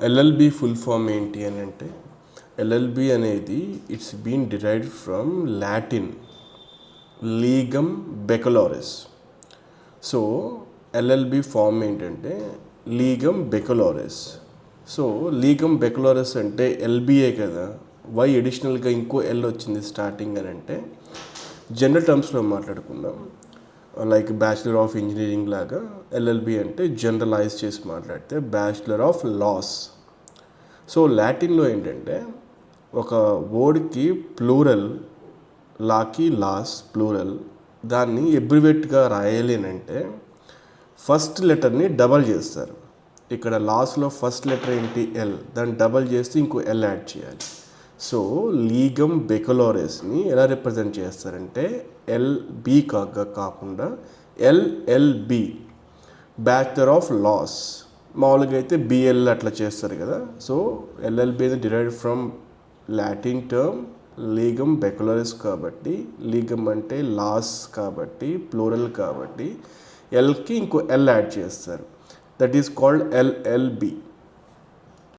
LLB full form ఏంటి అని అంటే ఎల్ఎల్బి అనేది it's been derived from Latin legum baccalaureus. So LLB form ఏంటంటే లీగమ్ బెకలారిస్. సో లీగమ్ బెకలారిస్ అంటే ఎల్బిఏ కదా, వై అడిషనల్గా ఇంకో ఎల్ వచ్చింది స్టార్టింగ్ అని అంటే జనరల్ టర్మ్స్లో మాట్లాడుకుందాం. లైక్ బ్యాచిలర్ ఆఫ్ ఇంజనీరింగ్ లాగా ఎల్ఎల్బి అంటే జనరలైజ్ చేసి మాట్లాడితే బ్యాచిలర్ ఆఫ్ లాస్. సో లాటిన్లో ఏంటంటే ఒక వర్డ్కి ప్లూరల్, లాకి లాస్ ప్లూరల్, దాన్ని ఎబ్రివేట్గా రాయాలి అని అంటే ఫస్ట్ లెటర్ని డబల్ చేస్తారు. ఇక్కడ లాస్లో ఫస్ట్ లెటర్ ఏంటి ఎల్, దాన్ని డబల్ చేస్తే ఇంకో ఎల్ యాడ్ చేయాలి. సో లీగమ్ బెకలారిస్ని ఎలా రిప్రజెంట్ చేస్తారంటే ఎల్బి కాకుండా ఎల్ఎల్బి, బ్యాచిలర్ ఆఫ్ లాస్. మామూలుగా అయితే బిఎల్ అట్లా చేస్తారు కదా. సో ఎల్ఎల్బి అనేది డిరైవ్డ్ ఫ్రమ్ లాటిన్ టర్మ్ లీగమ్ బెకలారిస్ కాబట్టి, లీగమ్ అంటే లాస్ కాబట్టి ప్లూరల్ కాబట్టి ఎల్కి ఇంకో ఎల్ యాడ్ చేస్తారు. That is called LLB.